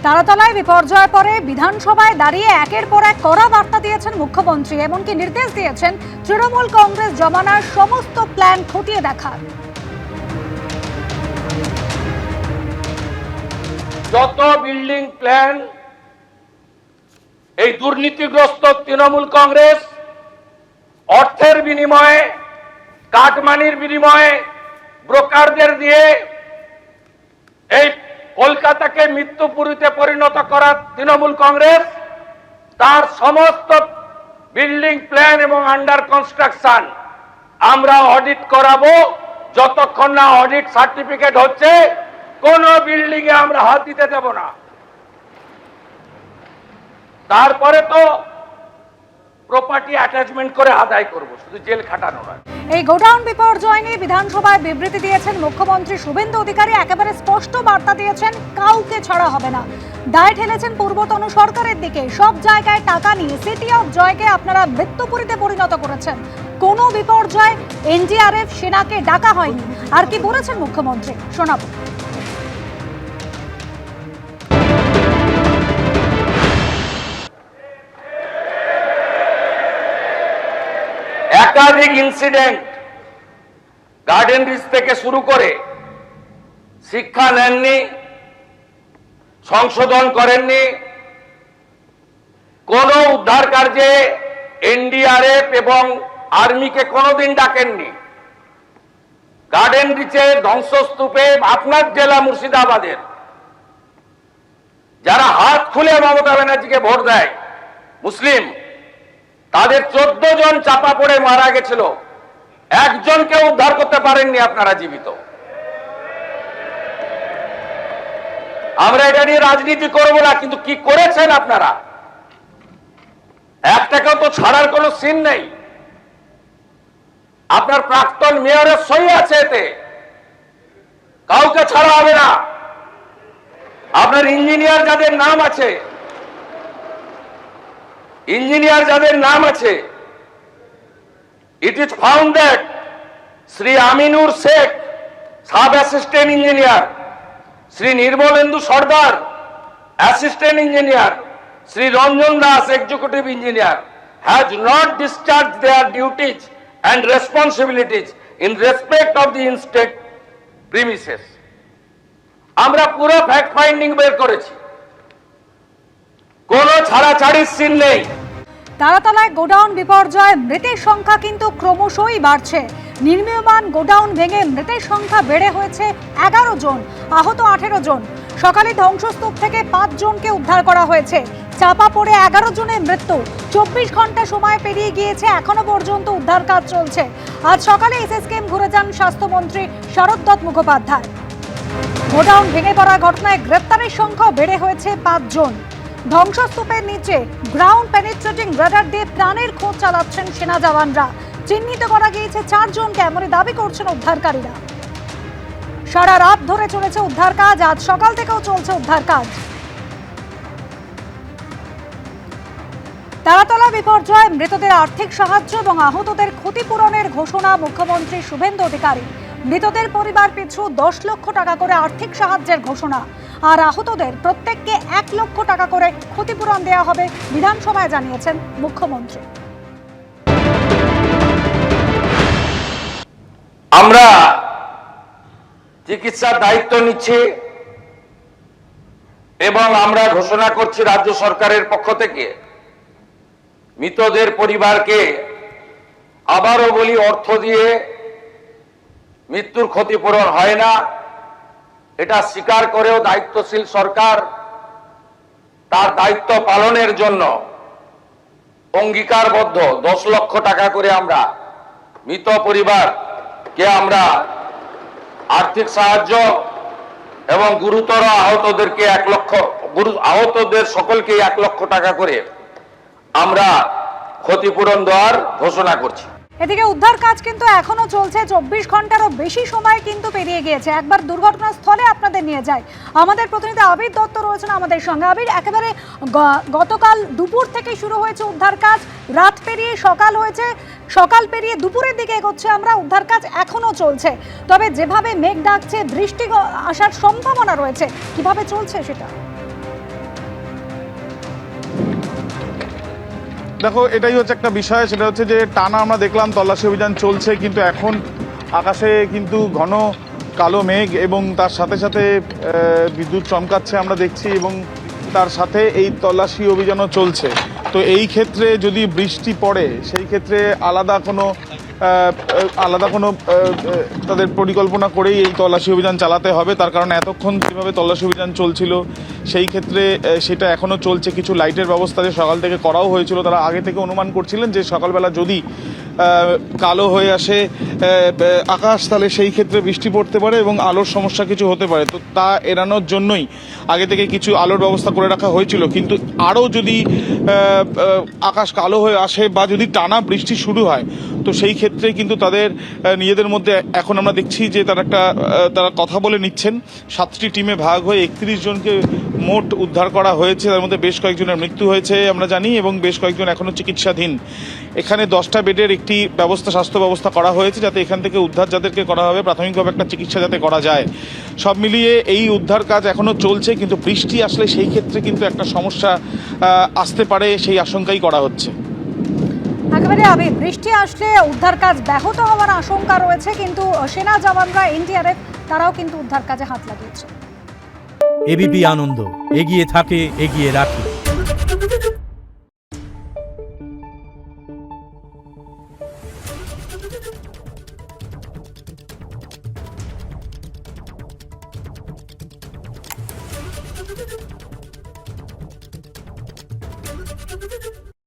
তারাতলায় বিপর্যয়ের পরে বিধানসভায় দাঁড়িয়ে একের পর এক কড়া বার্তা দিয়েছেন মুখ্যমন্ত্রী, এমনকি নির্দেশ দিয়েছেন তৃণমূল কংগ্রেস জমানার সমস্ত প্ল্যান খতিয়ে দেখার। যত বিল্ডিং প্ল্যান এই দুর্নীতিগ্রস্ত তৃণমূল কংগ্রেস অর্থের বিনিময়ে, কাটমানির বিনিময়ে, ব্রোকারদের দিয়ে এই কলকাতাকে মৃত্যুপুরীতে পরিণত করা তৃণমূল কংগ্রেস তার সমস্ত বিল্ডিং প্ল্যান এবং আন্ডার কনস্ট্রাকশন আমরা অডিট করাবো। যতক্ষণ না অডিট সার্টিফিকেট হচ্ছে কোন বিল্ডিং এ আমরা হাত দিতে দেব না। তারপরে তো প্রপার্টি অ্যাটাচমেন্ট করে আদায় করব, শুধু জেল খাটানো নয়। এই গোডাউন বিপর্যয় নিয়ে বিধানসভায় বিবৃতি দিয়েছেন মুখ্যমন্ত্রী শুভেন্দু অধিকারী। একেবারে স্পষ্ট বার্তা দিয়েছেন, কাউকে ছাড়া হবে না। দায় ঠেলেছেন পূর্বতন সরকারের দিকে। সব জায়গায় টাকা নিয়ে সিটি অফ জয়কে আপনারা মৃত্যুপুরীতে পরিণত করেছেন। কোনো বিপর্যয় এনডিআরএফ সেনাকে ডাকা হয়নি। আর কি বলেছেন মুখ্যমন্ত্রী শোনাবো। একাধিক ইনসিডেন্ট গার্ডেন রিচ থেকে শুরু করে শিক্ষা নেননি, সংশোধন করেননি, কোন উদ্ধার কার্যে এনডিআরএফ এবং আর্মিকে কোনোদিন ডাকেননি। গার্ডেন রিচে ধ্বংসস্তূপে আপনার জেলা মুর্শিদাবাদের যারা হাত খুলে মমতা ব্যানার্জিকে ভোট দেয় মুসলিম, তাদের 14 জন চাপা পড়ে মারা গেছিল, একজনকে উদ্ধার করতে পারেননি আপনারা জীবিত। আমরা এটা নিয়ে রাজনীতি করব না, কিন্তু কি করেছেন আপনারা? একটাকেও তো ছাড়ার কোনো সিন নেই। আপনার প্রাক্তন মেয়রের সই আছে এতে, কাউকে ছাড়া হবে না। আপনার ইঞ্জিনিয়ার যাদের নাম আছে, it is found that Sri Aminur Sheikh, Sub Assistant Engineer, Sri Nirmalendu Sardar, Assistant Engineer, Sri Ranjan Das, Executive Engineer, has not discharged their duties and responsibilities in respect of the in-state premises. আমরা পুরো fact finding বের করেছি, কোনো ছাড়াছাড়ির scene নেই। তারাতলায় godown বিপর্যয় মৃতের সংখ্যা কিন্তু ক্রমশই বাড়ছে। নির্মীয়মান গোডাউন ভেঙে মৃতের সংখ্যা বেড়ে হয়েছে 11 জন, আহত 18 জন। সকালে ধ্বংসস্তূপ থেকে 5 জনকে উদ্ধার করা হয়েছে। চাপা পড়ে 11 জনের মৃত্যু। 24 ঘন্টা সময় পেরিয়ে গিয়েছে, এখনো পর্যন্ত উদ্ধার কাজ চলছে। আজ সকালে এসএসকেএম ঘুরে যান স্বাস্থ্যমন্ত্রী শরৎ মুখোপাধ্যায়। গোডাউন ভেঙে পড়ার ঘটনায় গ্রেপ্তারের সংখ্যা বেড়ে হয়েছে 5 জন। ধ্বংসস্তূপের নিচে গ্রাউন্ড পেনিট্রেটিং রাডার দিয়ে প্রাণের খোঁজ চালাচ্ছেন সেনা জওয়ানরা। চিহ্নিত করা গিয়েছে 4 জনকে, এমনই দাবি করছেন উদ্ধারকারীরা। সারা রাত ধরে চলেছে উদ্ধার কাজ, আজ সকাল থেকেও চলছে উদ্ধার কাজ। তারাতলা বিপর্যয় মৃতদের আর্থিক সাহায্য এবং আহতদের ক্ষতিপূরণের ঘোষণা মুখ্যমন্ত্রী শুভেন্দু অধিকারী। মৃতদের পরিবার পিছু 10 লক্ষ টাকা করে আর্থিক সাহায্যের ঘোষণা, আর আহতদের প্রত্যেককে 1 লক্ষ টাকা করে ক্ষতিপূরণ দেওয়া হবে বিধানসভায়, জানিয়েছেন মুখ্যমন্ত্রী। আমরা চিকিৎসার দায়িত্ব নিচ্ছি এবং আমরা ঘোষণা করছি রাজ্য সরকারের পক্ষ থেকে মৃতদের পরিবারকে, আবারও বলি, অর্থ দিয়ে মৃত্যুর ক্ষতিপূরণ হয় না, এটা স্বীকার করেও দায়িত্বশীল সরকার তার দায়িত্ব পালনের জন্য অঙ্গীকারবদ্ধ। 10 লক্ষ টাকা করে আমরা মৃত পরিবারকে আমরা আর্থিক সাহায্য এবং গুরুতর আহতদেরকে 1 লক্ষ, আহতদের সকলকে 1 লক্ষ টাকা করে আমরা ক্ষতিপূরণ দেওয়ার ঘোষণা করছি। এদিকে উদ্ধার কাজ কিন্তু এখনো চলছে। 24 ঘন্টারও বেশি সময় কিন্তু পেরিয়ে গিয়েছে। একবার দুর্ঘটনাস্থলে আপনাদের নিয়ে যায় আমাদের প্রতিনিধি আবির দত্ত রয়েছেন আমাদের সঙ্গে। আবির, একেবারে গতকাল দুপুর থেকে শুরু হয়েছে উদ্ধার কাজ, রাত পেরিয়ে সকাল হয়েছে, সকাল পেরিয়ে দুপুরের দিকে এগোচ্ছে আমরা, উদ্ধার কাজ এখনো চলছে। তবে যেভাবে মেঘ ডাকছে, বৃষ্টি আসার সম্ভাবনা রয়েছে, কিভাবে চলছে সেটা? দেখো, এটাই হচ্ছে একটা বিষয়, সেটা হচ্ছে যে টানা আমরা দেখলাম তল্লাশি অভিযান চলছে, কিন্তু এখন আকাশে কিন্তু ঘন কালো মেঘ এবং তার সাথে সাথে বিদ্যুৎ চমকাচ্ছে আমরা দেখছি, এবং তার সাথে এই তল্লাশি অভিযানও চলছে। তো এই ক্ষেত্রে যদি বৃষ্টি পড়ে সেই ক্ষেত্রে আলাদা কোনো তাদের পরিকল্পনা করেই এই তল্লাশি অভিযান চালাতে হবে। তার কারণ এতক্ষণ যেভাবে তল্লাশি অভিযান চলছিল সেই ক্ষেত্রে সেটা এখনও চলছে। কিছু লাইটের ব্যবস্থা যে সকাল থেকে করাও হয়েছিল, তারা আগে থেকে অনুমান করছিলেন যে সকালবেলা যদি কালো হয়ে আসে আকাশ, তাহলে সেই ক্ষেত্রে বৃষ্টি পড়তে পারে এবং আলোর সমস্যা কিছু হতে পারে। তো তা এড়ানোর জন্যই আগে থেকে কিছু আলোর ব্যবস্থা করে রাখা হয়েছিল। কিন্তু আরও যদি আকাশ কালো হয়ে আসে বা যদি টানা বৃষ্টি শুরু হয়, তো সেই ক্ষেত্রে কিন্তু তাদের নিজেদের মধ্যে এখন আমরা দেখছি যে তারা কথা বলে নিচ্ছেন। 7টি টিমে ভাগ হয়ে 31 জনকে মোট উদ্ধার করা হয়েছে। তার মধ্যে বেশ কয়েকজনের মৃত্যু হয়েছে আমরা জানি, এবং বেশ কয়েকজন এখনও চিকিৎসাধীন। এখানে 10টা বেডের একটি স্বাস্থ্য ব্যবস্থা করা হয়েছে, যাতে এখান থেকে উদ্ধার যাদেরকে করা হবে প্রাথমিকভাবে একটা চিকিৎসা যাতে করা যায়। সব মিলিয়ে এই উদ্ধার কাজ এখনও চলছে, কিন্তু বৃষ্টি আসলে সেই ক্ষেত্রে কিন্তু একটা সমস্যা আসতে পারে, সেই আশঙ্কাই করা হচ্ছে। একেবারে বৃষ্টি আসলে উদ্ধার কাজ ব্যাহত হওয়ার আশঙ্কা রয়েছে, কিন্তু সেনা জওয়ানরা, এনডিআরএফ তারাও কিন্তু উদ্ধার কাজে হাত লাগিয়েছে। এবিপি আনন্দ, এগিয়ে থাকে, এগিয়ে রাখে।